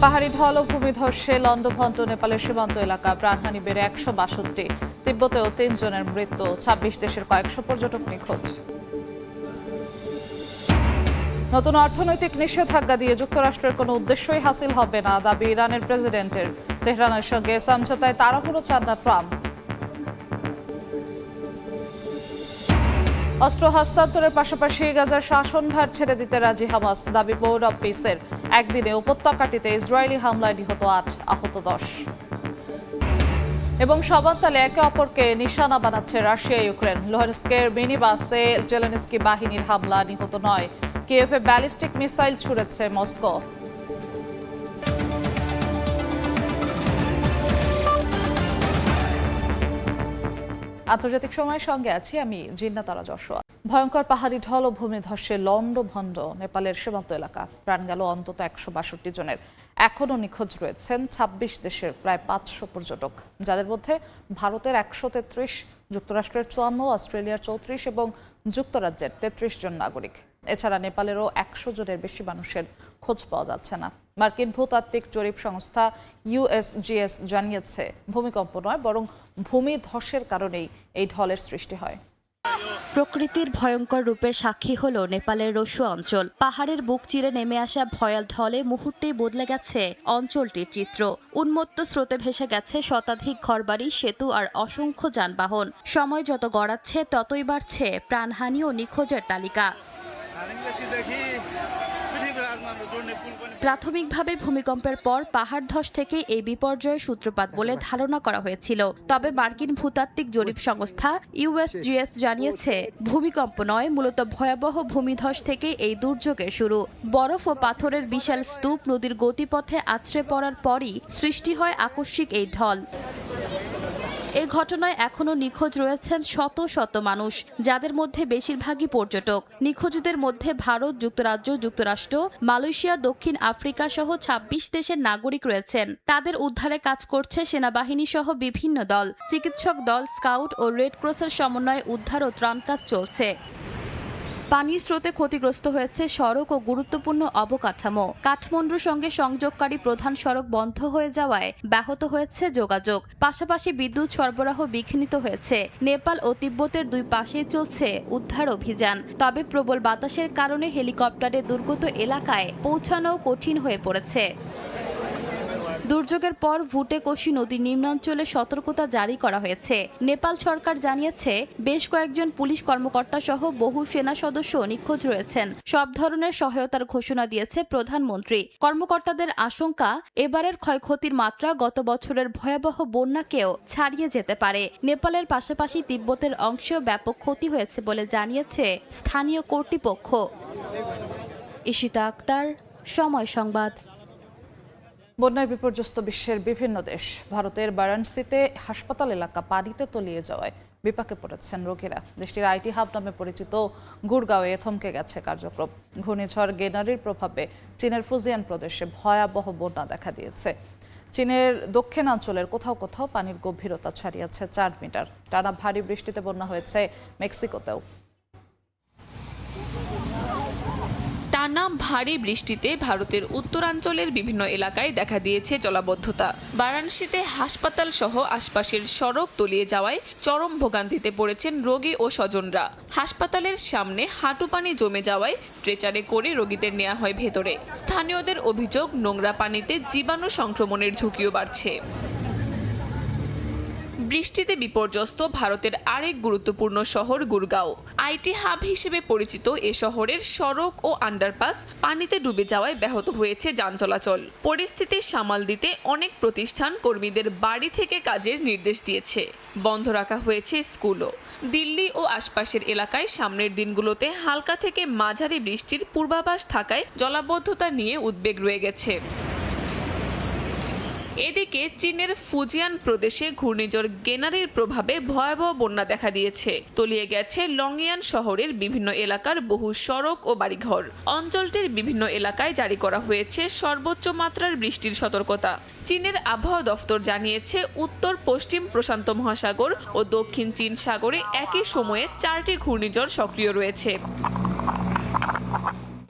পাহাড়ি ঢল ও ভূমিধসে লন্ডভন্ড নেপালের সীমান্ত এলাকা, প্রাণহানি বেড়ে 162। তিব্বতেও 3 জনের মৃত্যু, 26 দেশের কয়েকশো পর্যটক নিখোঁজ। নতুন অর্থনৈতিক নিষেধাজ্ঞা দিয়ে যুক্তরাষ্ট্রের কোনো উদ্দেশ্যই হাসিল হবে না, দাবি ইরানের প্রেসিডেন্টের। তেহরানের সঙ্গে সমঝোতায় তাড়াহুড়ো চান না ট্রাম্প। অস্ত্র হস্তান্তরের পাশাপাশি গাজার শাসনভার ছেড়ে দিতে রাজি হামাস, দাবি বোর্ড অব পিসের। একদিনে উপত্যকাটিতে ইসরায়েলি হামলায় নিহত 8, আহত 10। এবং সমান্তালে একে অপরকে নিশানা বানাচ্ছে রাশিয়া ইউক্রেন। লুহানস্কের মিনি বাসে জেলেনস্কি বাহিনীর হামলা, নিহত 9। কিয়েভে ব্যালিস্টিক মিসাইল ছুড়েছে মস্কো। আন্তর্জাতিক সময়ের সঙ্গে আছি আমি জিন্নাতারা যশোয়া। ভয়ঙ্কর পাহাড়ি ঢল ও ভূমিধসে লন্ডভন্ড নেপালের সীমান্ত এলাকা, প্রাণ গেল অন্তত 162 জনের। এখনও নিখোঁজ রয়েছেন 26 দেশের প্রায় 500 পর্যটক, যাদের মধ্যে ভারতের 133, যুক্তরাষ্ট্রের 54, অস্ট্রেলিয়ার 34 এবং যুক্তরাজ্যের 33 জন নাগরিক। এছাড়া নেপালেরও 100 জনের বেশি মানুষের খোঁজ পাওয়া যাচ্ছে না। মার্কিন ভূতাত্ত্বিক জরিপ সংস্থা USGS জানিয়েছে, ভূমিকম্প নয় বরং ভূমিধসের কারণেই এই ঢলের সৃষ্টি হয়। প্রকৃতির ভয়ঙ্কর রূপের সাক্ষী হলো নেপালের রসুয়া অঞ্চল। পাহাড়ের বুক চিরে নেমে আসা ভয়াল ঢলে মুহূর্তেই বদলে গেছে অঞ্চলটির চিত্র। উন্মত্ত স্রোতে ভেসে গেছে শতাধিক ঘরবাড়ি, সেতু আর অসংখ্য যানবাহন। সময় যত গড়াচ্ছে ততই বাড়ছে প্রাণহানি ও নিখোঁজের তালিকা। প্রাথমিকভাবে ভূমিকম্পের পর পাহাড় ধস থেকে এই বিপর্যয়ের সূত্রপাত বলে ধারণা করা হয়েছিল। তবে মার্কিন ভূতাত্ত্বিক জরিপ সংস্থা USGS জানিয়েছে, ভূমিকম্প নয়, মূলত ভয়াবহ ভূমিধস থেকে এই দুর্যোগের শুরু। বরফ ও পাথরের বিশাল স্তূপ নদীর গতিপথে আছড়ে পড়ার পরই সৃষ্টি হয় আকস্মিক এই ঢল। এই ঘটনায় এখনো নিখোঁজ রয়েছেন শত শত মানুষ, যাদের মধ্যে বেশিরভাগই পর্যটক। নিখোঁজদের মধ্যে ভারত, যুক্তরাজ্য, যুক্তরাষ্ট্র, মালয়েশিয়া, দক্ষিণ আফ্রিকা সহ 26 দেশের নাগরিক রয়েছেন। তাদের উদ্ধারে কাজ করছে সেনাবাহিনী সহ বিভিন্ন দল, চিকিৎসক দল, স্কাউট ও রেড ক্রসের সমন্বয়ে উদ্ধার ও ত্রাণ কাজ চলছে। পানির স্রোতে ক্ষতিগ্রস্ত হয়েছে সড়ক ও গুরুত্বপূর্ণ অবকাঠামো। কাঠমান্ডুর সঙ্গে সংযোগকারী প্রধান সড়ক বন্ধ হয়ে যাওয়ায় ব্যাহত হয়েছে যোগাযোগ। পাশাপাশি বিদ্যুৎ সরবরাহ বিঘ্নিত হয়েছে। নেপাল ও তিব্বতের দুই পাশেই চলছে উদ্ধার অভিযান। তবে প্রবল বাতাসের কারণে হেলিকপ্টারে দুর্গত এলাকায় পৌঁছানো কঠিন হয়ে পড়েছে। দুর্যোগের পর ভুটেকোশি নদীর নিম্নাঞ্চলে সতর্কতা জারি করা হয়েছে। নেপাল সরকার জানিয়েছে, বেশ কয়েকজন পুলিশ কর্মকর্তা সহ বহু সেনা সদস্য নিখোঁজ রয়েছেন। সব ধরনের সহায়তার ঘোষণা দিয়েছে প্রধানমন্ত্রী। কর্মকর্তাদের আশঙ্কা, এবারের ক্ষয়ক্ষতির মাত্রা গত বছরের ভয়াবহ বন্যাকেও ছাড়িয়ে যেতে পারে। নেপালের পাশাপাশি তিব্বতের অংশেও ব্যাপক ক্ষতি হয়েছে বলে জানিয়েছে স্থানীয় কর্তৃপক্ষ। ইশিতা আক্তার, সময় সংবাদ। বন্যায় বিপর্যস্ত বিশ্বের বিভিন্ন দেশ। ভারতের বারাণসীতে হাসপাতাল এলাকা পানিতে তলিয়ে যাওয়ায় বিপাকে পড়েছেন রোগীরা। দেশটির আইটি হাব নামে পরিচিত গুরগাঁওয়ে থমকে গেছে কার্যক্রম। ঘূর্ণিঝড় গেনারির প্রভাবে চীনের ফুজিয়ান প্রদেশে ভয়াবহ বন্যা দেখা দিয়েছে। চীনের দক্ষিণাঞ্চলের কোথাও কোথাও পানির গভীরতা ছাড়িয়েছে 4 মিটার। টানা ভারী বৃষ্টিতে বন্যা হয়েছে মেক্সিকোতেও। টানা ভারী বৃষ্টিতে ভারতের উত্তরাঞ্চলের বিভিন্ন এলাকায় দেখা দিয়েছে জলাবদ্ধতা। বারাণসীতে হাসপাতাল সহ আশপাশের সড়ক তলিয়ে যাওয়ায় চরম ভোগান্তিতে পড়েছেন রোগী ও স্বজনরা। হাসপাতালের সামনে হাঁটু পানি জমে যাওয়ায় স্ট্রেচারে করে রোগীদের নেওয়া হয় ভেতরে। স্থানীয়দের অভিযোগ, নোংরা পানিতে জীবাণু সংক্রমণের ঝুঁকিও বাড়ছে। বৃষ্টিতে বিপর্যস্ত ভারতের আরেক গুরুত্বপূর্ণ শহর গুরগাঁও। আইটি হাব হিসেবে পরিচিত এ শহরের সড়ক ও আন্ডারপাস পানিতে ডুবে যাওয়ায় ব্যাহত হয়েছে যান চলাচল। পরিস্থিতি সামাল দিতে অনেক প্রতিষ্ঠান কর্মীদের বাড়ি থেকে কাজের নির্দেশ দিয়েছে। বন্ধ রাখা হয়েছে স্কুলও। দিল্লি ও আশপাশের এলাকায় সামনের দিনগুলোতে হালকা থেকে মাঝারি বৃষ্টির পূর্বাভাস থাকায় জলাবদ্ধতা নিয়ে উদ্বেগ রয়ে গেছে। এদিকে চীনের ফুজিয়ান প্রদেশে ঘূর্ণিঝড় গেনারির প্রভাবে ভয়াবহ বন্যা দেখা দিয়েছে। তলিয়ে গেছে লংয়ান শহরের বিভিন্ন এলাকার বহু সড়ক ও বাড়িঘর। অঞ্চলটির বিভিন্ন এলাকায় জারি করা হয়েছে সর্বোচ্চ মাত্রার বৃষ্টির সতর্কতা। চীনের আবহাওয়া দফতর জানিয়েছে, উত্তর পশ্চিম প্রশান্ত মহাসাগর ও দক্ষিণ চীন সাগরে একই সময়ে 4টি ঘূর্ণিঝড় সক্রিয় রয়েছে।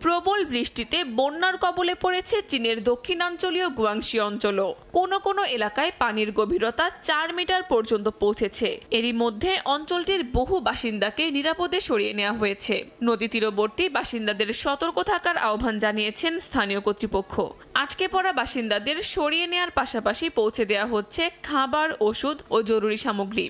প্রবল বৃষ্টিতে বন্যার কবলে পড়েছে চীনের দক্ষিণাঞ্চলীয় গুয়াংশি অঞ্চলও। কোনো এলাকায় পানির গভীরতা 4 মিটার পর্যন্ত পৌঁছেছে। এরই মধ্যে অঞ্চলটির বহু বাসিন্দাকে নিরাপদে সরিয়ে নেওয়া হয়েছে। নদী তীরবর্তী বাসিন্দাদের সতর্ক থাকার আহ্বান জানিয়েছেন স্থানীয় কর্তৃপক্ষ। আটকে পড়া বাসিন্দাদের সরিয়ে নেওয়ার পাশাপাশি পৌঁছে দেওয়া হচ্ছে খাবার, ওষুধ ও জরুরি সামগ্রী।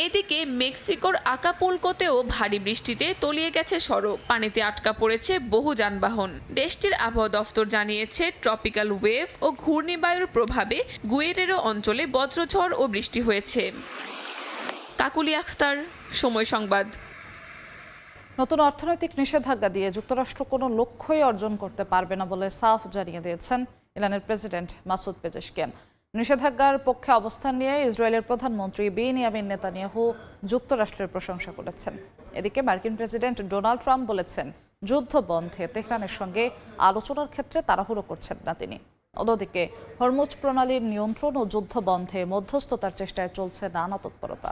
এদিকে মেক্সিকোর আকাপুলকোতেও ভারী বৃষ্টিতে তলিয়ে গেছে সড়ক, পানিতে আটকা পড়েছে বহু যানবাহন। দেশটির আবহাওয়া দফতর জানিয়েছে ট্রপিক্যাল ওয়েভ ও ঘূর্ণিবায়ুর প্রভাবে গুয়েরেরো অঞ্চলে বজ্রঝড় ও বৃষ্টি হয়েছে। কাকুলি আখতার, সময় সংবাদ। নতুন অর্থনৈতিক নিষেধাজ্ঞা দিয়ে যুক্তরাষ্ট্র কোনো লক্ষ্যই অর্জন করতে পারবে না বলে সাফ জানিয়ে দিয়েছেন ইরানের প্রেসিডেন্ট মাসুদ পেজেশকিয়ান। নিষেধাজ্ঞার পক্ষে অবস্থান নিয়ে ইসরায়েলের প্রধানমন্ত্রী বেনিয়ামিন নেতানিয়াহু যুক্তরাষ্ট্রের প্রশংসা করেছেন। এদিকে মার্কিন প্রেসিডেন্ট ডোনাল্ড ট্রাম্প বলেছেন, যুদ্ধ বন্ধে তেহরানের সঙ্গে আলোচনার ক্ষেত্রে তাড়াহুড়ো করছেন না তিনি। অন্যদিকে হরমুজ প্রণালীর নিয়ন্ত্রণ ও যুদ্ধ বন্ধে মধ্যস্থতার চেষ্টায় চলছে নানা তৎপরতা।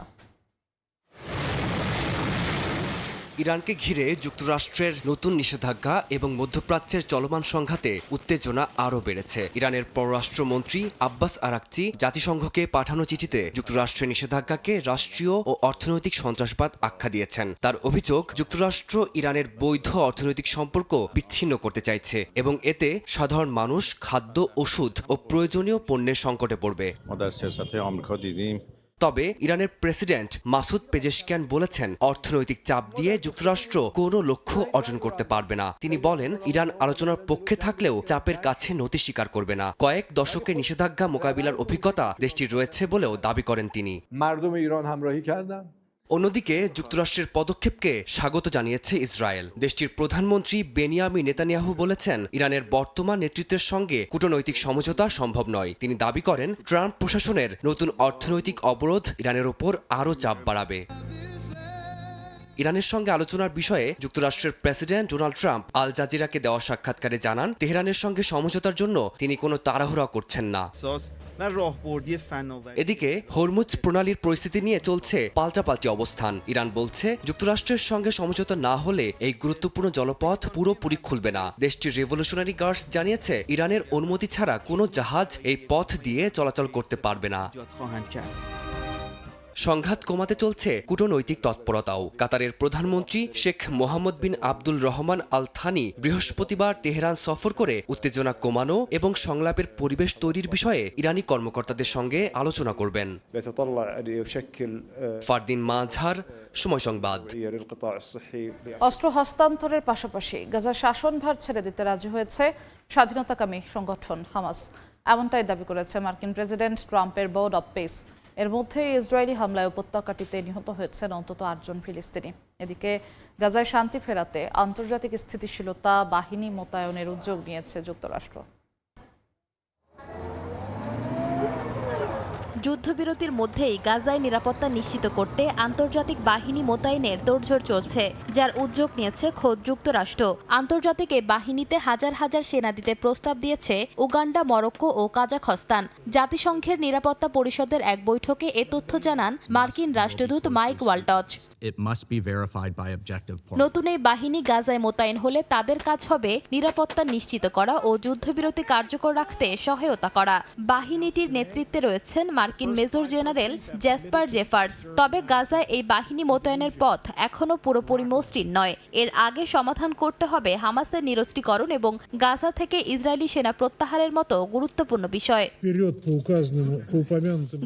ইরানকে ঘিরে যুক্তরাষ্ট্রের নতুন নিষেধাজ্ঞা এবং মধ্যপ্রাচ্যের চলমান সংঘাতে উত্তেজনা আরও বেড়েছে। ইরানের পররাষ্ট্রমন্ত্রী আব্বাস আরাকচি জাতিসংঘকে পাঠানো চিঠিতে যুক্তরাষ্ট্রের নিষেধাজ্ঞাকে রাষ্ট্রীয় ও অর্থনৈতিক সন্ত্রাসবাদ আখ্যা দিয়েছেন। তার অভিযোগ, যুক্তরাষ্ট্র ইরানের বৈধ অর্থনৈতিক সম্পর্ক বিচ্ছিন্ন করতে চাইছে এবং এতে সাধারণ মানুষ, খাদ্য, ওষুধ ও প্রয়োজনীয় পণ্যের সংকটে পড়বে। তবে ইরানের প্রেসিডেন্ট মাসুদ পেজেশকিয়ান বলেছেন, অর্থনৈতিক চাপ দিয়ে যুক্তরাষ্ট্র কোনো লক্ষ্য অর্জন করতে পারবে না। তিনি বলেন, ইরান আলোচনার পক্ষে থাকলেও চাপের কাছে নতি স্বীকার করবে না। কয়েক দশকের নিষেধাজ্ঞা মোকাবিলার অভিজ্ঞতা দেশটির রয়েছে বলেও দাবি করেন তিনি। অন্যদিকে যুক্তরাষ্ট্রের পদক্ষেপকে স্বাগত জানিয়েছে ইসরায়েল। দেশটির প্রধানমন্ত্রী বেনিয়ামিন নেতানিয়াহু বলেছেন, ইরানের বর্তমান নেতৃত্বের সঙ্গে কূটনৈতিক সমঝোতা সম্ভব নয়। তিনি দাবি করেন, ট্রাম্প প্রশাসনের নতুন অর্থনৈতিক অবরোধ ইরানের ওপর আরও চাপ বাড়াবে। ইরানের সঙ্গে আলোচনার বিষয়ে যুক্তরাষ্ট্রের প্রেসিডেন্ট ডোনাল্ড ট্রাম্প আল জাজিরাকে দেওয়া সাক্ষাৎকারে জানান, তেহরানের সঙ্গে সমঝোতার জন্য তিনি কোনো তাড়াহুড়া করছেন না। এদিকে হরমুজ প্রণালীর পরিস্থিতি নিয়ে চলছে পাল্টাপাল্টি অবস্থান। ইরান বলছে, যুক্তরাষ্ট্রের সঙ্গে সমঝোতা না হলে এই গুরুত্বপূর্ণ জলপথ পুরোপুরি খুলবে না। দেশটির রেভলিউশনারি গার্ডস জানিয়েছে, ইরানের অনুমতি ছাড়া কোনো জাহাজ এই পথ দিয়ে চলাচল করতে পারবে না। সংঘাত কমাতে চলছে কূটনৈতিক তৎপরতাও। কাতারের প্রধানমন্ত্রী শেখ মোহাম্মদ বিন আব্দুল রহমান আল থানি বৃহস্পতিবার তেহরান সফর করে উত্তেজনা কমানো এবং সংলাপের পরিবেশ তৈরির বিষয়ে ইরানি কর্মকর্তাদের সঙ্গে আলোচনা করবেন। ফারদিন মাঝহার, সময় সংবাদ। অস্ত্র হস্তান্তরের পাশাপাশি গাজার শাসনভার ছেড়ে দিতে রাজি হয়েছে স্বাধীনতাকামী সংগঠন হামাস। এমনটাই দাবি করেছে মার্কিন প্রেসিডেন্ট ট্রাম্পের বোর্ড অব পিস। এর মধ্যে ইসরায়েলি হামলায় উপত্যকাটিতে নিহত হয়েছেন অন্তত 8 জন ফিলিস্তিনি। এদিকে গাজায় শান্তি ফেরাতে আন্তর্জাতিক স্থিতিশীলতা বাহিনী মোতায়েনের উদ্যোগ নিয়েছে যুক্তরাষ্ট্র। যুদ্ধবিরতির মধ্যেই গাজায় নিরাপত্তা নিশ্চিত করতে আন্তর্জাতিক বাহিনী মোতায়েনের তোড়জোড় চলছে, যার উদ্যোগ নিয়েছে খোদ যুক্তরাষ্ট্র। আন্তর্জাতিক এই বাহিনীতে হাজার হাজার সেনা দিতে প্রস্তাব দিয়েছে উগান্ডা, মরক্কো ও কাজাখস্তান। জাতিসংঘের নিরাপত্তা পরিষদের এক বৈঠকে এ তথ্য জানান মার্কিন রাষ্ট্রদূত মাইক ওয়ালটজ। নতুন এই বাহিনী গাজায় মোতায়েন হলে তাদের কাজ হবে নিরাপত্তা নিশ্চিত করা ও যুদ্ধবিরতি কার্যকর রাখতে সহায়তা করা। বাহিনীটির নেতৃত্বে রয়েছেন মার্কিন মেজর জেনারেল জ্যাসপার জেফার্স। তবে গাজায় এই বাহিনী মোতায়েনের পথ এখনো পুরোপুরি মসৃণ নয়। এর আগে সমাধান করতে হবে হামাসের নিরস্ত্রীকরণ এবং গাজা থেকে ইসরায়েলি সেনা প্রত্যাহারের মতো গুরুত্বপূর্ণ বিষয়।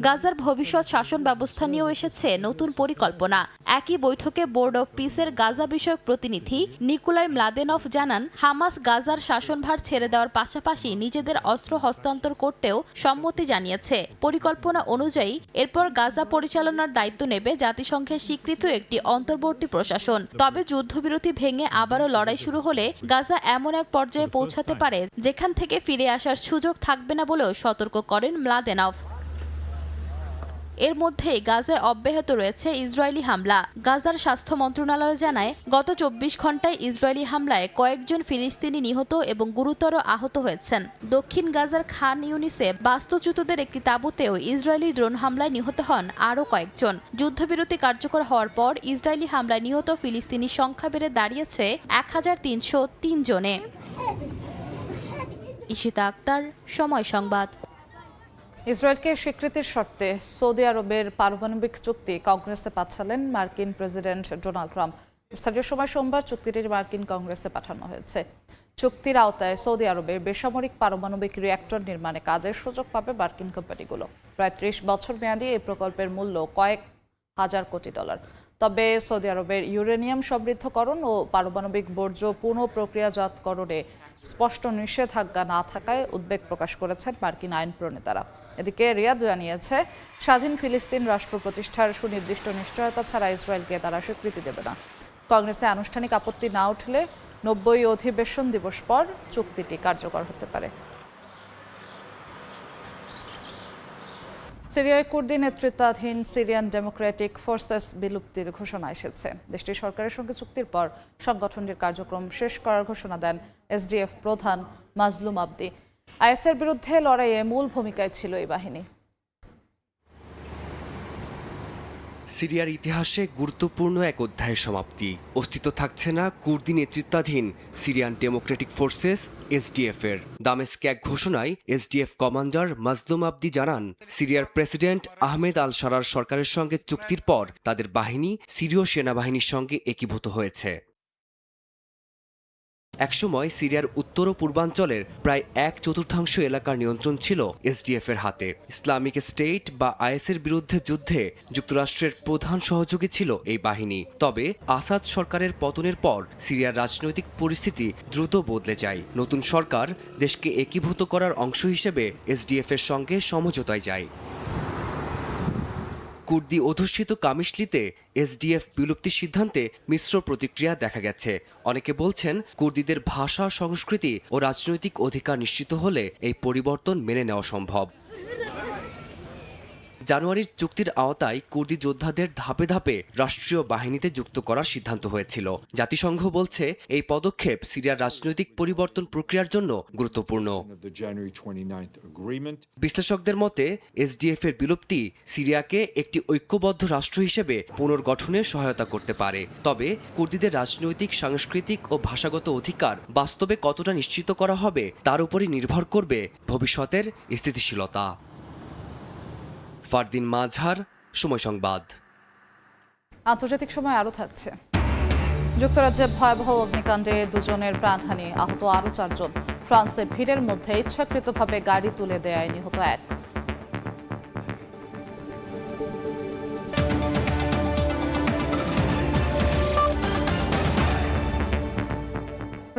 গাজার ভবিষ্যৎ শাসন ব্যবস্থা নিয়েও এসেছে নতুন পরিকল্পনা। একই বৈঠকে বোর্ড অব পিসের গাজা বিষয়ক প্রতিনিধি নিকোলাই ম্লাদেনভ জানান, হামাস গাজার শাসনভার ছেড়ে দেওয়ার পাশাপাশি নিজেদের অস্ত্র হস্তান্তর করতেও সম্মতি জানিয়েছে। পরিকল্পনা অনুযায়ী এরপর গাজা পরিচালনার দায়িত্ব নেবে জাতিসংঘের স্বীকৃত একটি অন্তর্বর্তী প্রশাসন। তবে যুদ্ধবিরতি ভেঙে আবারও লড়াই শুরু হলে গাজা এমন এক পর্যায়ে পৌঁছাতে পারে যেখান থেকে ফিরে আসার সুযোগ থাকবে না বলেও সতর্ক করেন ম্লাদেনভ। এর মধ্যে গাজায় অব্যাহত রয়েছে ইসরায়েলি হামলা। গাজার স্বাস্থ্য মন্ত্রণালয় জানায়, গত 24 ঘন্টায় ইসরায়েলি হামলায় কয়েকজন ফিলিস্তিনি নিহত এবং গুরুতর আহত হয়েছেন। দক্ষিণ গাজার খান ইউনিসে বাস্তুচ্যুতদের একটি তাঁবুতেও ইসরায়েলি ড্রোন হামলায় নিহত হন আরও কয়েকজন। যুদ্ধবিরতি কার্যকর হওয়ার পর ইসরায়েলি হামলায় নিহত ফিলিস্তিনি সংখ্যা বেড়ে দাঁড়িয়েছে 1303 জনে। ঈশিতা আক্তার, সময় সংবাদ। ইসরায়েলকে স্বীকৃতির শর্তে সৌদি আরবের পারমাণবিক চুক্তি কংগ্রেসে পাঠালেন মার্কিন প্রেসিডেন্ট ডোনাল্ড ট্রাম্প। স্থানীয় সময় সোমবার চুক্তিটি মার্কিন কংগ্রেসে পাঠানো হয়েছে। চুক্তির আওতায় সৌদি আরবে বেসামরিক পারমাণবিক রিঅ্যাক্টর নির্মাণে কাজের সুযোগ পাবে মার্কিন কোম্পানিগুলো। প্রায় 30 বছর মেয়াদী এই প্রকল্পের মূল্য কয়েক হাজার কোটি ডলার। তবে সৌদি আরবের ইউরেনিয়াম সমৃদ্ধকরণ ও পারমাণবিক বর্জ্য পুনঃ প্রক্রিয়াজাতকরণে স্পষ্ট নিষেধাজ্ঞা না থাকায় উদ্বেগ প্রকাশ করেছেন মার্কিন আইন প্রণেতারা। এদিকে রিয়াদ জানিয়েছে, স্বাধীন ফিলিস্তিন রাষ্ট্র প্রতিষ্ঠার সুনির্দিষ্ট নিশ্চয়তা ছাড়া ইসরায়েলকে তারা স্বীকৃতি দেবে না। কংগ্রেসে আনুষ্ঠানিক আপত্তি না উঠলে 90 অধিবেশন দিবস পর চুক্তিটি কার্যকর হতে পারে। সিরিয়ায় কুর্দি নেতৃত্বাধীন সিরিয়ান ডেমোক্রেটিক ফোর্সেস বিলুপ্তির ঘোষণা এসেছে। দেশটির সরকারের সঙ্গে চুক্তির পর সংগঠনটির কার্যক্রম শেষ করার ঘোষণা দেন এসডিএফ প্রধান মাজলুম আবদি। আইএসের বিরুদ্ধে লড়াইয়ে মূল ভূমিকায় ছিল এই বাহিনী। সিরিয়ার ইতিহাসে গুরুত্বপূর্ণ এক অধ্যায়ের সমাপ্তি। অস্তিত্ব থাকছে না কুর্দি নেতৃত্বাধীন সিরিয়ান ডেমোক্রেটিক ফোর্সেস এসডিএফ এর। দামেস্কে এক ঘোষণায় এসডিএফ কমান্ডার মাজলুম আবদি জানান, সিরিয়ার প্রেসিডেন্ট আহমেদ আল শারার সরকারের সঙ্গে চুক্তির পর তাদের বাহিনী সিরীয় সেনাবাহিনীর সঙ্গে একীভূত হয়েছে। একসময় সিরিয়ার উত্তর ও পূর্বাঞ্চলের প্রায় 1/4 এলাকার নিয়ন্ত্রণ ছিল এসডিএফ এর হাতে। ইসলামিক স্টেট বা আইএসের বিরুদ্ধে যুদ্ধে যুক্তরাষ্ট্রের প্রধান সহযোগী ছিল এই বাহিনী। তবে আসাদ সরকারের পতনের পর সিরিয়ার রাজনৈতিক পরিস্থিতি দ্রুত বদলে যায়। নতুন সরকার দেশকে একীভূত করার অংশ হিসেবে এসডিএফ এর সঙ্গে সমঝোতায় যায়। কুর্দি অধ্যুষিত কামিশলিতে এসডিএফ বিলুপ্তির সিদ্ধান্তে মিশ্র প্রতিক্রিয়া দেখা গেছে। অনেকে বলছেন, কুর্দিদের ভাষা, সংস্কৃতি ও রাজনৈতিক অধিকার নিশ্চিত হলে এই পরিবর্তন মেনে নেওয়া সম্ভব। জানুয়ারির চুক্তির আওতায় কুর্দি যোদ্ধাদের ধাপে ধাপে রাষ্ট্রীয় বাহিনীতে যুক্ত করার সিদ্ধান্ত হয়েছিল। জাতিসংঘ বলছে, এই পদক্ষেপ সিরিয়ার রাজনৈতিক পরিবর্তন প্রক্রিয়ার জন্য গুরুত্বপূর্ণ। বিশ্লেষকদের মতে, এসডিএফ এর বিলুপ্তি সিরিয়াকে একটি ঐক্যবদ্ধ রাষ্ট্র হিসেবে পুনর্গঠনে সহায়তা করতে পারে। তবে কুর্দিদের রাজনৈতিক, সাংস্কৃতিক ও ভাষাগত অধিকার বাস্তবে কতটা নিশ্চিত করা হবে তার উপরই নির্ভর করবে ভবিষ্যতের স্থিতিশীলতা। ফারদিন মাঝার, সময় সংবাদ। আন্তর্জাতিক সময় আরও থাকছে। যুক্তরাজ্যে ভয়াবহ অগ্নিকাণ্ডে 2 জনের প্রাণহানি, আহত আরও 4 জন। ফ্রান্সে ভিড়ের মধ্যে ইচ্ছাকৃতভাবে গাড়ি তুলে দেয়ায় নিহত 1।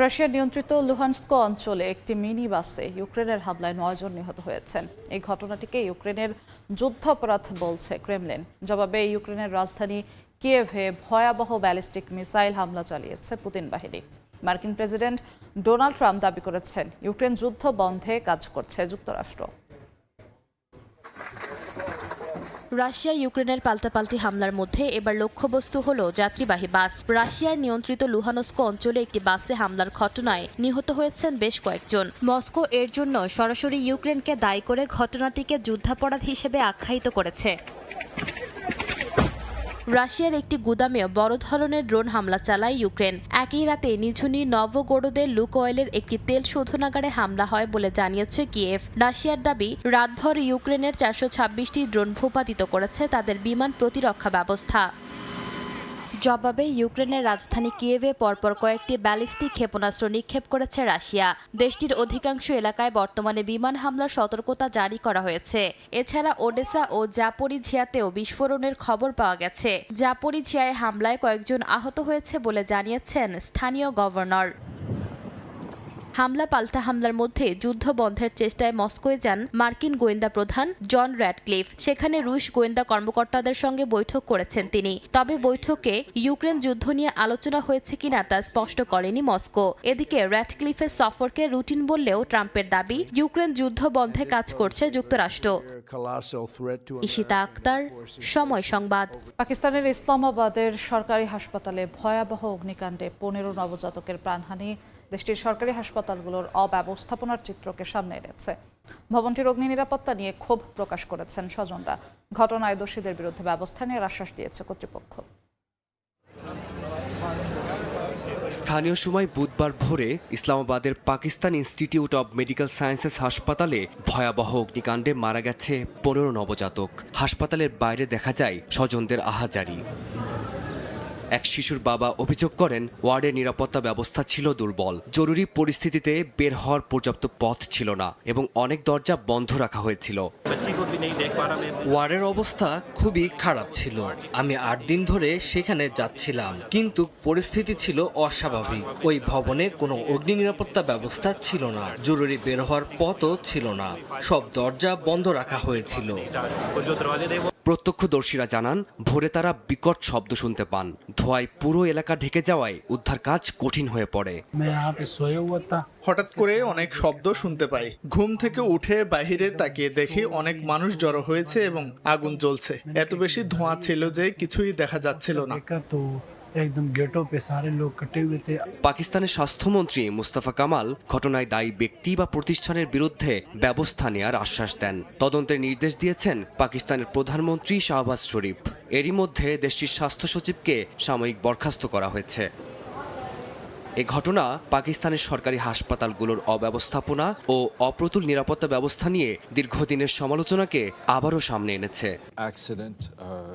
রাশিয়া নিয়ন্ত্রিত লুহানস্ক অঞ্চলে একটি মিনি বাসে ইউক্রেনের হামলায় 9 জন নিহত হয়েছেন। এই ঘটনাটিকে ইউক্রেনের যুদ্ধাপরাধ বলছে ক্রেমলিন। জবাবে ইউক্রেনের রাজধানী কিয়েভে ভয়াবহ ব্যালিস্টিক মিসাইল হামলা চালিয়েছে পুতিন বাহিনী। মার্কিন প্রেসিডেন্ট ডোনাল্ড ট্রাম্প দাবি করেছেন, ইউক্রেন যুদ্ধ বন্ধে কাজ করছে যুক্তরাষ্ট্র। রাশিয়া ইউক্রেনের পাল্টাপাল্টি হামলার মধ্যে এবার লক্ষ্যবস্তু হল যাত্রীবাহী বাস। রাশিয়ার নিয়ন্ত্রিত লুহানস্ক অঞ্চলে একটি বাসে হামলার ঘটনায় নিহত হয়েছেন বেশ কয়েকজন। মস্কো এর জন্য সরাসরি ইউক্রেনকে দায়ী করে ঘটনাটিকে যুদ্ধাপরাধ হিসেবে আখ্যায়িত করেছে। রাশিয়ার একটি গুদামেও বড় ধরনের ড্রোন হামলা চালায় ইউক্রেন। একই রাতে নিঝুনি নভগোরোদের লুকওয়েলের একটি তেল শোধনাগারে হামলা হয় বলে জানিয়েছে কিয়েভ। রাশিয়ার দাবি, রাতভর ইউক্রেনের 426টি ড্রোন ভূপাতিত করেছে তাদের বিমান প্রতিরক্ষা ব্যবস্থা। জবাবে ইউক্রেনের রাজধানী কিয়েভে পরপর কয়েকটি ব্যালিস্টিক ক্ষেপণাস্ত্র নিক্ষেপ করেছে রাশিয়া। দেশটির অধিকাংশ এলাকায় বর্তমানে বিমান হামলার সতর্কতা জারি করা হয়েছে। এছাড়া ওডেসা ও জাপোরিঝিয়াতেও বিস্ফোরণের খবর পাওয়া গেছে। জাপোরিঝিয়ায় হামলায় কয়েকজন আহত হয়েছে বলে জানিয়েছেন স্থানীয় গভর্নর। হামলা পাল্টা হামলার মধ্যে যুদ্ধ বন্ধের চেষ্টায় মস্কোয় যান মার্কিন গোয়েন্দা প্রধান জন র্যাডক্লিফ। সেখানে রুশ গোয়েন্দা কর্মকর্তাদের সঙ্গে বৈঠক করেছেন তিনি। তবে বৈঠকে ইউক্রেন যুদ্ধ নিয়ে আলোচনা হয়েছে কিনা তা স্পষ্ট করেনি মস্কো। এদিকে র্যাডক্লিফের সফরকে রুটিন বললেও ট্রাম্পের দাবি ইউক্রেন যুদ্ধ বন্ধে কাজ করছে যুক্তরাষ্ট্র। ঈশিতা আক্তার, সময় সংবাদ। পাকিস্তানের ইসলামাবাদের সরকারি হাসপাতালে ভয়াবহ অগ্নিকাণ্ডে 15 নবজাতকের প্রাণহানি দেশটির সরকারি হাসপাতালগুলোর অব্যবস্থাপনার চিত্রকে সামনে এনেছে। ভবনটির অগ্নি নিরাপত্তা নিয়ে ক্ষোভ প্রকাশ করেছেন স্বজনরা। ঘটনায় দোষীদের বিরুদ্ধে ব্যবস্থা নেওয়ার আশ্বাস দিয়েছে কর্তৃপক্ষ। স্থানীয় সময় বুধবার ভোরে ইসলামাবাদের Pakistan Institute of Medical Sciences হাসপাতালে ভয়াবহ অগ্নিকাণ্ডে মারা গেছে 15 নবজাতক। হাসপাতালের বাইরে দেখা যায় স্বজনদের আহাজারি। এক শিশুর বাবা অভিযোগ করেন ওয়ার্ডের নিরাপত্তা ব্যবস্থা ছিল দুর্বল, জরুরি পরিস্থিতিতে বের হওয়ার পর্যাপ্ত পথ ছিল না এবং অনেক দরজা বন্ধ রাখা হয়েছিল। ওয়ার্ডের অবস্থা খুবই খারাপ ছিল। আমি 8 দিন ধরে সেখানে যাচ্ছিলাম, কিন্তু পরিস্থিতি ছিল অস্বাভাবিক। ওই ভবনে কোনো অগ্নি নিরাপত্তা ব্যবস্থা ছিল না, জরুরি বের হওয়ার পথও ছিল না, সব দরজা বন্ধ রাখা হয়েছিল। প্রত্যক্ষদর্শীরা জানান ভোরে তারা বিকট শব্দ শুনতে পান। ধোঁয়ায় পুরো এলাকা ঢেকে যাওয়ায় উদ্ধার কাজ কঠিন হয়ে পড়ে। হঠাৎ করে অনেক শব্দ শুনতে পাই। ঘুম থেকে উঠে বাইরে তাকিয়ে দেখি অনেক মানুষ জড়ো হয়েছে এবং আগুন জ্বলছে। এত বেশি ধোঁয়া ছিল যে কিছুই দেখা যাচ্ছিল না। एकदम गेटों पे सारे लोग कटे हुए थे। পাকিস্তানের স্বাস্থ্যমন্ত্রী মুস্তাফা কামাল ঘটনায় দায়ী ব্যক্তি বা প্রতিষ্ঠানের বিরুদ্ধে ব্যবস্থা নেওয়ার আশ্বাস দেন। তদন্তের নির্দেশ দিয়েছেন পাকিস্তানের প্রধানমন্ত্রী শাহবাজ শরীফ। এরই মধ্যে দেশটির স্বাস্থ্য সচিবকে সাময়িক বরখাস্ত করা হয়েছে। এ ঘটনা পাকিস্তানের সরকারি হাসপাতালগুলোর অব্যবস্থাপনা ও অপ্রতুল নিরাপত্তা ব্যবস্থা নিয়ে দীর্ঘদিনের সমালোচনাকে আবারও সামনে এনেছে।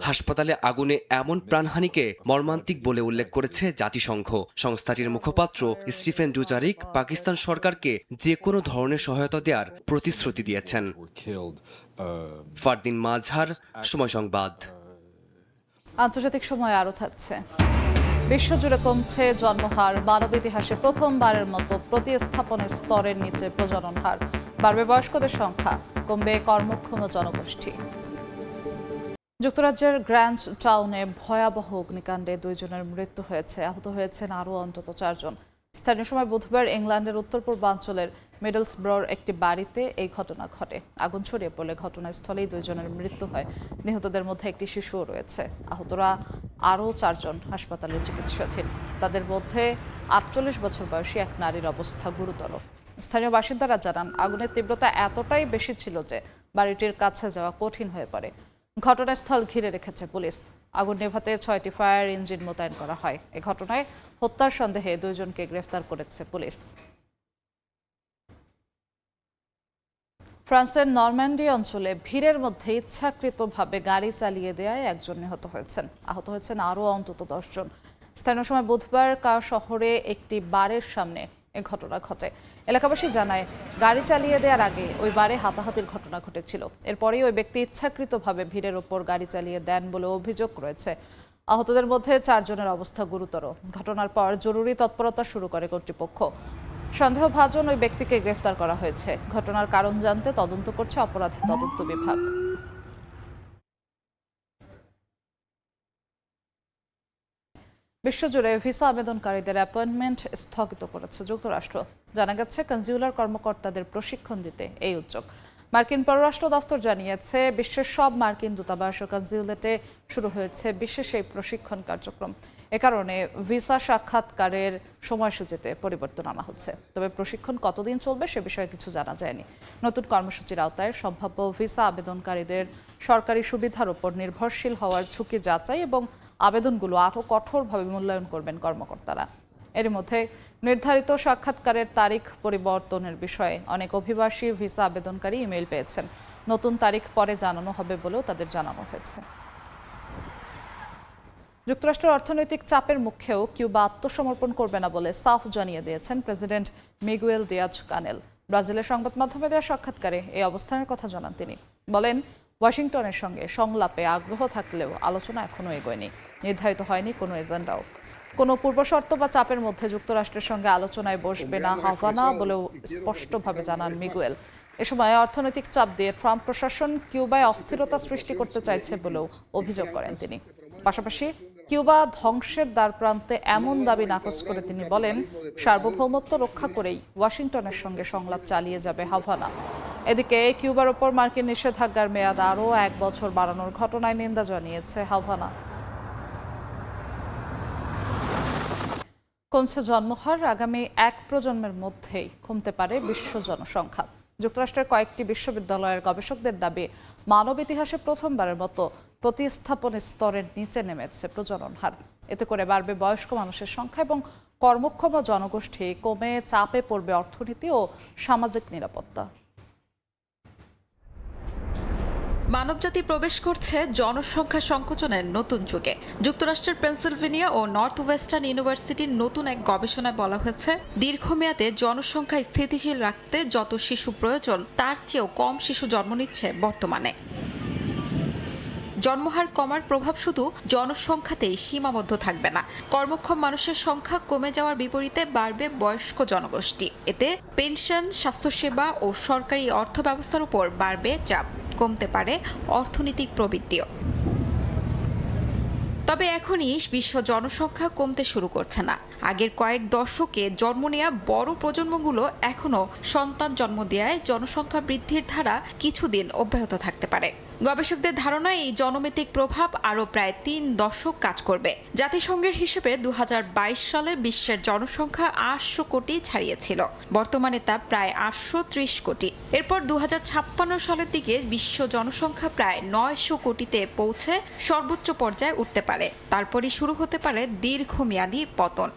হাসপাতালে আগুনে এমন প্রাণহানিকে মর্মান্তিক বলে উল্লেখ করেছে জাতিসংঘ। সংস্থাটির মুখপাত্র স্টিফেন ডুজারিক পাকিস্তান সরকারকে যে কোনো ধরনের সহায়তা দেওয়ার প্রতিশ্রুতি দিয়েছেন। ফারদিন মাঝহার, সময় সংবাদ। আন্তর্জাতিক সময় আরও থাকছে। বিশ্বজুড়ে কমছে জন্মহার। মানব ইতিহাসে প্রথমবারের মতো প্রতিস্থাপনের স্তরের নিচে প্রজনন হার। বাড়বে বয়স্কদের সংখ্যা, কমবে কর্মক্ষম জনগোষ্ঠী। যুক্তরাজ্যের গ্র্যান্ড টাউনে ভয়াবহ অগ্নিকাণ্ডে 2 জনের মৃত্যু হয়েছে, আহত হয়েছেন আরও অন্তত 4 জন। স্থানীয় সময় বুধবার ইংল্যান্ডের উত্তর পূর্বাঞ্চলের মিডলসব্রোর একটি বাড়িতে এই ঘটনা ঘটে। আগুন ছড়িয়ে পড়লে ঘটনাস্থলেই 2 জনের মৃত্যু হয়। নিহতদের মধ্যে একটি শিশুও রয়েছে। আহতরা আরও 4 জন হাসপাতালে চিকিৎসাধীন। তাদের মধ্যে 48 বছর বয়সী এক নারীর অবস্থা গুরুতর। স্থানীয় বাসিন্দারা জানান আগুনের তীব্রতা এতটাই বেশি ছিল যে বাড়িটির কাছে যাওয়া কঠিন হয়ে পড়ে। ঘটনাস্থল ঘিরে রেখেছে পুলিশ। আগুন নেভাতে 6টি ফায়ার ইঞ্জিন মোতায়েন করা হয়। এ ঘটনায় হত্যার সন্দেহে 2 জনকে গ্রেফতার করেছে পুলিশ। ফ্রান্সের নরম্যান্ডি অঞ্চলে ভিড়ের মধ্যে ইচ্ছাকৃতভাবে গাড়ি চালিয়ে দেওয়ায় 1 জন নিহত হয়েছেন। আহত হয়েছেন আরও অন্তত 10 জন। স্থানীয় সময় বুধবার শহরে একটি বারের সামনে এ ঘটনা ঘটে। এলাকাবাসী জানায় গাড়ি চালিয়ে দেওয়ার আগে ওই বারে হাতাহাতির ঘটনা ঘটেছিল। এরপরেই ওই ব্যক্তি ইচ্ছাকৃতভাবে ভিড়ের ওপর গাড়ি চালিয়ে দেন বলে অভিযোগ রয়েছে। আহতদের মধ্যে 4 জনের অবস্থা গুরুতর। ঘটনার পর জরুরি তৎপরতা শুরু করে কর্তৃপক্ষ। সন্দেহভাজন ওই ব্যক্তিকে গ্রেফতার করা হয়েছে। ঘটনার কারণ জানতে তদন্ত করছে অপরাধ তদন্ত বিভাগ। বিশ্বজুড়ে ভিসা আবেদনকারীদের অ্যাপয়েন্টমেন্ট স্থগিত করেছে যুক্তরাষ্ট্র। জানা গেছে কনজিউলার কর্মকর্তাদের প্রশিক্ষণ দিতে এই উদ্যোগ। মার্কিন পররাষ্ট্র দপ্তর জানিয়েছে বিশ্বের সব মার্কিন দূতাবাস ও কনজিউলেটে শুরু হয়েছে বিশেষ এই প্রশিক্ষণ কার্যক্রম। এ কারণে ভিসা সাক্ষাৎকারের সময়সূচিতে পরিবর্তন আনা হচ্ছে। তবে প্রশিক্ষণ কতদিন চলবে সে বিষয়ে কিছু জানা যায়নি। নতুন কর্মসূচির আওতায় সম্ভাব্য ভিসা আবেদনকারীদের সরকারি সুবিধার উপর নির্ভরশীল হওয়ার ঝুঁকি যাচাই এবং আবেদনগুলো আরও কঠোরভাবে মূল্যায়ন করবেন কর্মকর্তারা। এর মধ্যে নির্ধারিত সাক্ষাৎকারের তারিখ পরিবর্তনের বিষয়ে অনেক অভিবাসী ভিসা আবেদনকারী ইমেল পেয়েছেন। নতুন তারিখ পরে জানানো হবে বলেও তাদের জানানো হয়েছে। যুক্তরাষ্ট্রের অর্থনৈতিক চাপের মুখেও কিউবা আত্মসমর্পণ করবে না বলে সাফ জানিয়ে দিয়েছেন প্রেসিডেন্ট মিগুয়েল দিয়াজ কানেল। ব্রাজিলের সংবাদ মাধ্যমে দেওয়া সাক্ষাৎকারে এই অবস্থানের কথা জানান তিনি। বলেন, ওয়াশিংটনের সঙ্গে সংলাপে আগ্রহ থাকলেও আলোচনা এখনও এগোয়নি, নির্ধারিত হয়নি কোনো এজেন্ডাও। কোনো পূর্বশর্ত বা চাপের মধ্যে যুক্তরাষ্ট্রের সঙ্গে আলোচনায় বসবে না হাভানা বলেও স্পষ্টভাবে জানান মিগুয়েল। এ সময় অর্থনৈতিক চাপ দিয়ে ট্রাম্প প্রশাসন কিউবায় অস্থিরতা সৃষ্টি করতে চাইছে বলেও অভিযোগ করেন তিনি। পাশাপাশি কিউবা ধ্বংসের দ্বারপ্রান্তে এমন দাবি নাকচ করে তিনি বলেন, সার্বভৌমত্ব রক্ষা করেই ওয়াশিংটনের সঙ্গে সংলাপ চালিয়ে যাবে হাভানা। এদিকে কিউবার ওপর মার্কিন নিষেধাজ্ঞার মেয়াদ আরও 1 বছর বাড়ানোর ঘটনায় নিন্দা জানিয়েছে হাভানা। কমছে জন্মহার, আগামী 1 প্রজন্মের মধ্যেই কমতে পারে বিশ্ব জনসংখ্যা। যুক্তরাষ্ট্রের কয়েকটি বিশ্ববিদ্যালয়ের গবেষকদের দাবি, মানব ইতিহাসে প্রথমবারের মতো প্রতিস্থাপন স্তরের নিচে নেমেছে প্রজনন হার। এতে করে বাড়বে বয়স্ক মানুষের সংখ্যা এবং কর্মক্ষম জনগোষ্ঠী কমে চাপে পড়বে অর্থনীতি ও সামাজিক নিরাপত্তা। মানবজাতি প্রবেশ করছে জনসংখ্যা সংকোচনের নতুন যুগে। যুক্তরাষ্ট্রের পেনসিলভেনিয়া ও নর্থ ওয়েস্টার্ন ইউনিভার্সিটির নতুন এক গবেষণায় বলা হয়েছে, দীর্ঘমেয়াদে জনসংখ্যা স্থিতিশীল রাখতে যত শিশু প্রয়োজন তার চেয়েও কম শিশু জন্ম নিচ্ছে বর্তমানে। জন্মহার কমার প্রভাব শুধু জনসংখ্যাতেই সীমাবদ্ধ থাকবে না, কর্মক্ষম মানুষের সংখ্যা কমে যাওয়ার বিপরীতে বাড়বে বয়স্ক জনগোষ্ঠী। এতে পেনশন, স্বাস্থ্যসেবা ও সরকারি অর্থ ব্যবস্থার উপর বাড়বে চাপ, কমতে পারে অর্থনৈতিক প্রবৃদ্ধিও। তবে এখনই বিশ্ব জনসংখ্যা কমতে শুরু করছে না। আগের কয়েক দশকে জন্ম নেওয়া বড় প্রজন্মগুলো এখনও সন্তান জন্ম দেওয়ায় জনসংখ্যা বৃদ্ধির ধারা কিছুদিন অব্যাহত থাকতে পারে। গবেষকদের ধারণা, এই জনমিতিক প্রভাব আরও প্রায় 3 দশক কাজ করবে। জাতিসংঘের হিসেবে 2022 সালে বিশ্বের জনসংখ্যা 800 কোটি ছাড়িয়েছিল, বর্তমানে তা প্রায় 830 কোটি। এরপর 2056 সালের দিকে বিশ্ব জনসংখ্যা প্রায় 900 কোটিতে পৌঁছে সর্বোচ্চ পর্যায়ে উঠতে পারে। তারপরই শুরু হতে পারে দীর্ঘমেয়াদী পতন।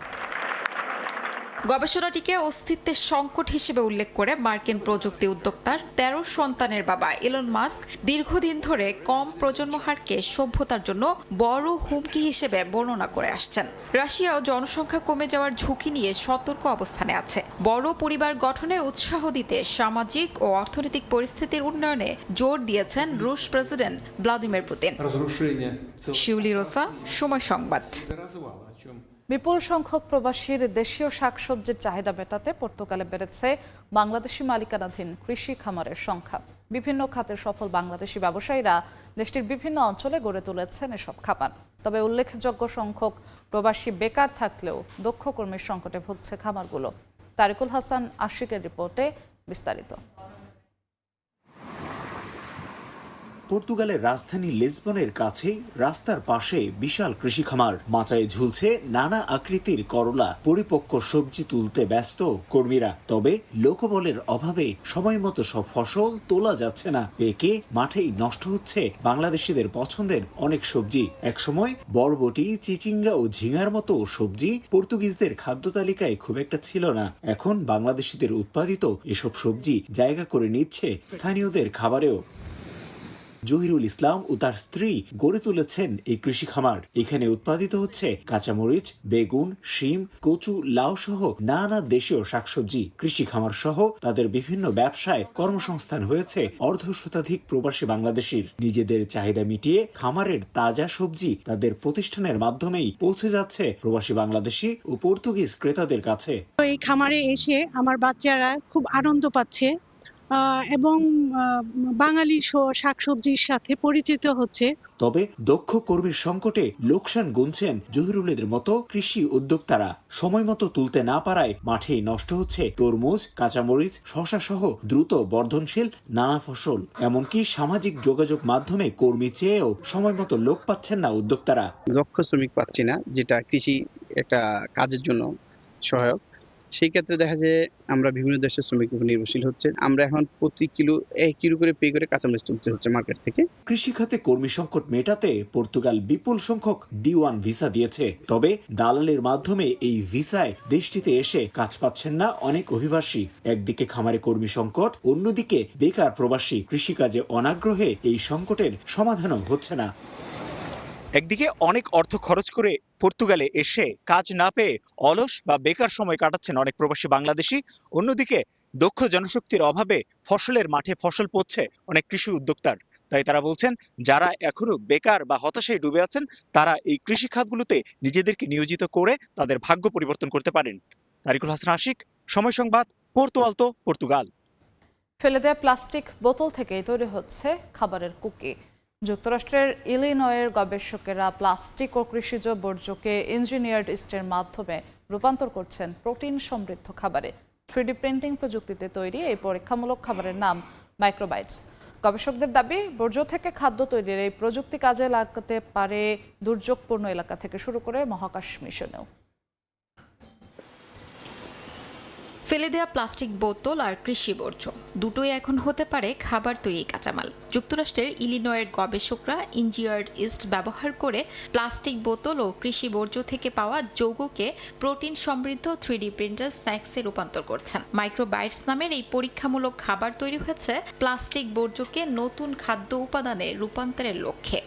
গবেষণাটিকে অস্তিত্বের সংকট হিসেবে উল্লেখ করে মার্কিন প্রযুক্তি উদ্যোক্তার 13 সন্তানের বাবা ইলন মাস্ক দীর্ঘদিন ধরে কম প্রজন্ম হারকে সভ্যতার জন্য বড় হুমকি হিসেবে বর্ণনা করে আসছেন। রাশিয়াও জনসংখ্যা কমে যাওয়ার ঝুঁকি নিয়ে সতর্ক অবস্থানে আছে। বড় পরিবার গঠনে উৎসাহ দিতে সামাজিক ও অর্থনৈতিক পরিস্থিতির উন্নয়নে জোর দিয়েছেন রুশ প্রেসিডেন্ট ভ্লাদিমির পুতিন। শিউলি রোসা, সময় সংবাদ। বিপুল সংখ্যক প্রবাসীর দেশীয় শাকসবজির চাহিদা মেটাতে পর্তুগালে বেড়েছে বাংলাদেশি মালিকানাধীন কৃষি খামারের সংখ্যা। বিভিন্ন খাতের সফল বাংলাদেশি ব্যবসায়ীরা দেশটির বিভিন্ন অঞ্চলে গড়ে তুলেছেন এসব খামার। তবে উল্লেখযোগ্য সংখ্যক প্রবাসী বেকার থাকলেও দক্ষ কর্মীর সংকটে ভুগছে খামারগুলো। তারিকুল হাসান আশিকের রিপোর্টে বিস্তারিত। পর্তুগালের রাজধানী লিসবনের কাছেই রাস্তার পাশে বিশাল কৃষি খামার। মাচায় ঝুলছে নানা আকৃতির করলা, পরিপক্ক সবজি তুলতে ব্যস্ত কর্মীরা। তবে লোকবলের অভাবে সময় মতো সব ফসল তোলা যাচ্ছে না। পেকে মাঠেই নষ্ট হচ্ছে বাংলাদেশিদের পছন্দের অনেক সবজি। একসময় বরবটি, চিচিঙ্গা ও ঝিঙার মতো সবজি পর্তুগিজদের খাদ্য তালিকায় খুব একটা ছিল না। এখন বাংলাদেশিদের উৎপাদিত এসব সবজি জায়গা করে নিচ্ছে স্থানীয়দের খাবারেও। জহিরুল ইসলাম ও তার স্ত্রী গড়ে তুলেছেন এই কৃষি খামার। এখানে উৎপাদিত হচ্ছে কাঁচামরিচ, বেগুন, শিম, কচু, লাউ সহ নানা দেশীয় শাকসবজি। কৃষি খামার সহ তাদের বিভিন্ন ব্যবসায় কর্মসংস্থান হয়েছে অর্ধশতাধিক প্রবাসী বাংলাদেশির। নিজেদের চাহিদা মিটিয়ে খামারের তাজা সবজি তাদের প্রতিষ্ঠানের মাধ্যমেই পৌঁছে যাচ্ছে প্রবাসী বাংলাদেশি ও পর্তুগিজ ক্রেতাদের কাছে। এই খামারে এসে আমার বাচ্চারা খুব আনন্দ পাচ্ছে এবং বাঙালি শাকসবজির সাথে পরিচিত হচ্ছে। তবে দক্ষ কর্মীর সংকটে লোকসান গুনছেন জহিরুলের মতো কৃষি উদ্যোক্তারা। সময় মতো তুলতে না পারায় মাঠেই নষ্ট হচ্ছে তরমুজ, কাঁচামরিচ, শসা সহ দ্রুত বর্ধনশীল নানা ফসল। এমনকি সামাজিক যোগাযোগ মাধ্যমে কর্মী চেয়েও সময় মতো লোক পাচ্ছেন না উদ্যোক্তারা। দক্ষ শ্রমিক পাচ্ছি না, যেটা কৃষি একটা কাজের জন্য সহায়ক। সেই ক্ষেত্রে দেখা যায় আমরা বিভিন্ন দেশের শ্রমিকের উপর নির্ভরশীল হচ্ছে। আমরা এখন প্রতি কিলো 1 কিলো করে পে করে কাঁচামরিচ তুলতে হচ্ছে মার্কেট থেকে। কৃষি খাতে কর্মী সংকট মেটাতে পর্তুগাল বিপুল সংখ্যক D1 ভিসা দিয়েছে। তবে দালালের মাধ্যমে এই ভিসায় দেশটিতে এসে কাজ পাচ্ছেন না অনেক অভিবাসী। একদিকে খামারে কর্মী সংকট, অন্যদিকে বেকার প্রবাসী। কৃষিকাজে অনাগ্রহে এই সংকটের সমাধানও হচ্ছে না। একদিকে অনেক অর্থ খরচ করে পর্তুগালে এসে কাজ না পেয়ে অলস বা বেকার সময় কাটাচ্ছেন অনেক প্রবাসী বাংলাদেশি। অন্যদিকে দক্ষ জনশক্তির অভাবে ফসলের মাঠে ফসল পড়ছে অনেক কৃষি উদ্যোক্তার। তাই তারা বলছেন যারা এখনো বেকার বা হতাশায় ডুবে আছেন তারা এই কৃষি খাতগুলোতে নিজেদেরকে নিয়োজিত করে তাদের ভাগ্য পরিবর্তন করতে পারেন। তারিকুল হাসান আশিক, সময় সংবাদ, পোর্তো আলতো, পর্তুগাল। ফেলে দেওয়া প্লাস্টিক বোতল থেকেই তৈরি হচ্ছে খাবারের কুকি। যুক্তরাষ্ট্রের ইলিনয়ের গবেষকেরা প্লাস্টিক ও কৃষিজ বর্জ্যকে ইঞ্জিনিয়ার্ড ইস্টের মাধ্যমে রূপান্তর করছেন প্রোটিন সমৃদ্ধ খাবারে। 3D প্রিন্টিং প্রযুক্তিতে তৈরি এই পরীক্ষামূলক খাবারের নাম মাইক্রোবাইটস। গবেষকদের দাবি, বর্জ্য থেকে খাদ্য তৈরির এই প্রযুক্তি কাজে লাগাতে পারে দুর্যোগপূর্ণ এলাকা থেকে শুরু করে মহাকাশ মিশনেও। ফেলে দেওয়া প্লাস্টিক বোতল আর কৃষি বর্জ্য দুটোই এখন হতে পারে খাবার তৈরি কাঁচামাল। যুক্তরাষ্ট্রের ইলিনয়ের গবেষকরা ইঞ্জিনিয়ার্ড ইস্ট ব্যবহার করে প্লাস্টিক বোতল ও কৃষি বর্জ্য থেকে পাওয়া যৌগকে প্রোটিন সমৃদ্ধ 3D প্রিন্টার স্ন্যাক্সে রূপান্তর করছেন। মাইক্রোবাইটস নামের এই পরীক্ষামূলক খাবার তৈরি হয়েছে প্লাস্টিক বর্জ্যকে নতুন খাদ্য উপাদানে রূপান্তরের লক্ষ্যে।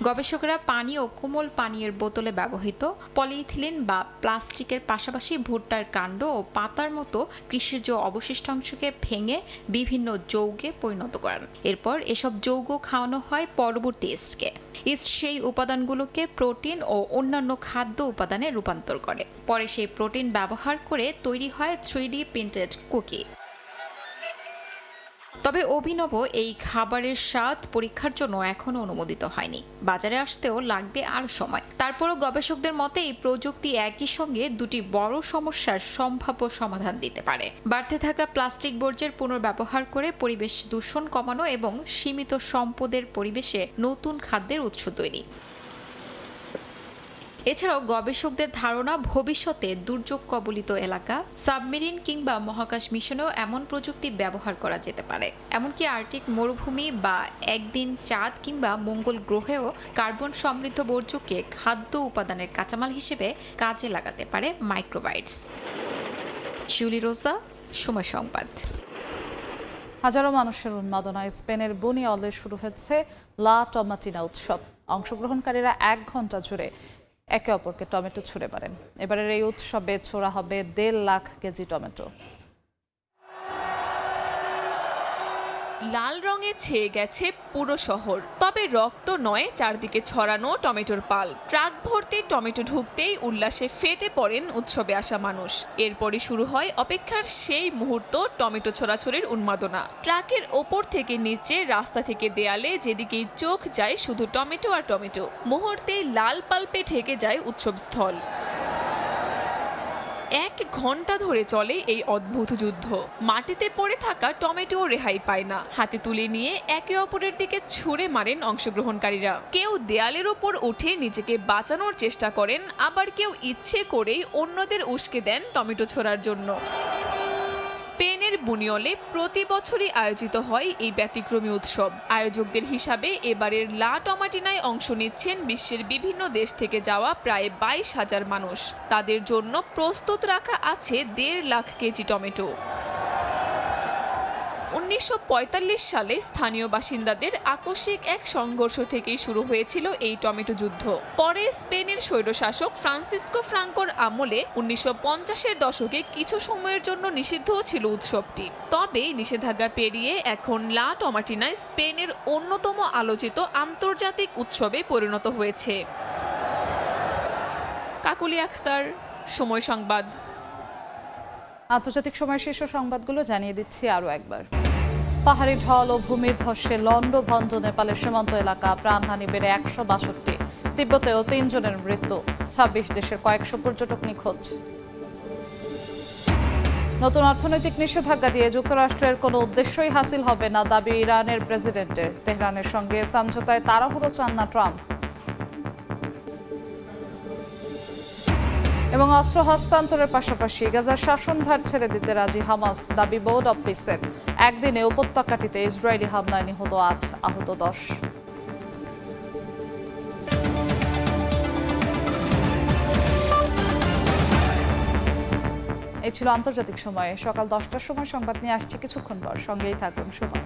গবেষকরা পানি ও কোমল পানীয়ের বোতলে ব্যবহৃত পলিইথিলিন বা প্লাস্টিকের পাশাপাশি ভুট্টার কাণ্ড ও পাতার মতো কৃষিজ অবশিষ্টাংশকে ভেঙে বিভিন্ন যৌগে পরিণত করেন। এরপর এসব যৌগ খাওয়ানো হয় পরবর্তী ইস্টকে। ইস্ট সেই উপাদানগুলোকে প্রোটিন ও অন্যান্য খাদ্য উপাদানে রূপান্তর করে। পরে সেই প্রোটিন ব্যবহার করে তৈরি হয় 3D প্রিন্টেড কুকি। তবে অভিনব এই খাবারের স্বাদ পরীক্ষার জন্য এখনো অনুমোদিত হয়নি। বাজারে আসতেও লাগবে আরও সময়। তারপরও গবেষকদের মতে এই প্রযুক্তি একই সঙ্গে দুটি বড় সমস্যার সম্ভাব্য সমাধান দিতে পারে: বাড়তে থাকা প্লাস্টিক বর্জ্যের পুনর্ব্যবহার করে পরিবেশ দূষণ কমানো এবং সীমিত সম্পদের পরিবেশে নতুন খাদ্যের উৎস তৈরি। এছাড়াও গবেষকদের ধারণা, ভবিষ্যতে দুর্যোগ কবলিত এলাকা, সাবমেরিন কিংবা মহাকাশ মিশনেও এমন প্রযুক্তি ব্যবহার করা যেতে পারে। এমনকি আর্কটিক মরুভূমি বা একদিন চাঁদ কিংবা মঙ্গল গ্রহেও কার্বন সমৃদ্ধ বর্জ্যকে খাদ্য উপাদানের কাঁচামাল হিসেবে কাজে লাগাতে পারে মাইক্রোবাইটস। শিউলি রোজা, সময় সংবাদ। হাজারো মানুষের উন্মাদনায় স্পেনের বুনিয়লে শুরু হয়েছে লা টমাটিনা উৎসব। অংশগ্রহণকারীরা 1 ঘন্টা জুড়ে একে অপরকে টমেটো ছুঁড়ে মারেন। এবারের এই উৎসবে ছোড়া হবে 1.5 লাখ কেজি টমেটো। লাল রঙে ছেয়ে গেছে পুরো শহর, তবে রক্ত নয়, চারদিকে ছড়ানো টমেটোর পাল। ট্রাক ভর্তি টমেটো ঢুকতেই উল্লাসে ফেটে পড়েন উৎসবে আসা মানুষ। এরপরই শুরু হয় অপেক্ষার সেই মুহূর্ত, টমেটো ছোড়াছুড়ির উন্মাদনা। ট্রাকের ওপর থেকে নিচে, রাস্তা থেকে দেয়ালে, যেদিকেই চোখ যায় শুধু টমেটো আর টমেটো। মুহূর্তেই লাল পাল্পে ঢেকে যায় উৎসবস্থল। 1 ঘন্টা ধরে চলে এই অদ্ভুত যুদ্ধ। মাটিতে পড়ে থাকা টমেটো রেহাই পায় না। হাতে তুলে নিয়ে একে অপরের দিকে ছুঁড়ে মারেন অংশগ্রহণকারীরা। কেউ দেয়ালের ওপর উঠে নিজেকে বাঁচানোর চেষ্টা করেন, আবার কেউ ইচ্ছে করেই অন্যদের উস্কে দেন টমেটো ছোড়ার জন্য। স্পেনের বুনিয়লে প্রতি বছরই আয়োজিত হয় এই ব্যতিক্রমী উৎসব। আয়োজকদের হিসাবে এবারের লা টমাটিনায় অংশ নিচ্ছেন বিশ্বের বিভিন্ন দেশ থেকে যাওয়া প্রায় 22,000 মানুষ। তাদের জন্য প্রস্তুত রাখা আছে 1.5 লাখ কেজি টমেটো। 1945 সালে স্থানীয় বাসিন্দাদের আকস্মিক এক সংঘর্ষ থেকেই শুরু হয়েছিল এই টমেটো যুদ্ধ। পরে স্পেনের স্বৈরশাসক ফ্রান্সিসকো ফ্রাঙ্কোর আমলে 1950-এর দশকে কিছু সময়ের জন্য নিষিদ্ধ ছিল উৎসবটি। তবে নিষেধাজ্ঞা পেরিয়ে এখন লা টমাটিনায় স্পেনের অন্যতম আলোচিত আন্তর্জাতিক উৎসবে পরিণত হয়েছে। কাকুলি আখতার, সময় সংবাদ। আন্তর্জাতিক সময় শীর্ষ সংবাদগুলো জানিয়ে দিচ্ছি আরও একবার। পাহাড়ি ঢল ও ভূমিধসে লন্ডভন্ড নেপালের সীমান্ত এলাকা, প্রাণহানি বেড়ে 162। তিব্বতেও 3 জনের মৃত্যু। 26 দেশের কয়েকশো পর্যটক নিখোঁজ। নতুন অর্থনৈতিক নিষেধাজ্ঞা দিয়ে যুক্তরাষ্ট্রের কোনো উদ্দেশ্যই হাসিল হবে না, দাবি ইরানের প্রেসিডেন্টের। তেহরানের সঙ্গে সমঝোতায় তাড়াহুড়ো চান না ট্রাম্প। এবং অস্ত্র হস্তান্তরের পাশাপাশি গাজার শাসনভার ছেড়ে দিতে রাজি হামাস, দাবি বোর্ড অব পিসের। একদিনে উপত্যকাটিতে ইসরায়েলি হামলায় নিহত 8, আহত 10। এই ছিল আন্তর্জাতিক সময়ে। সকাল 10টার সময় সংবাদ নিয়ে আসছি কিছুক্ষণ পর, সঙ্গেই থাকুন। সময়।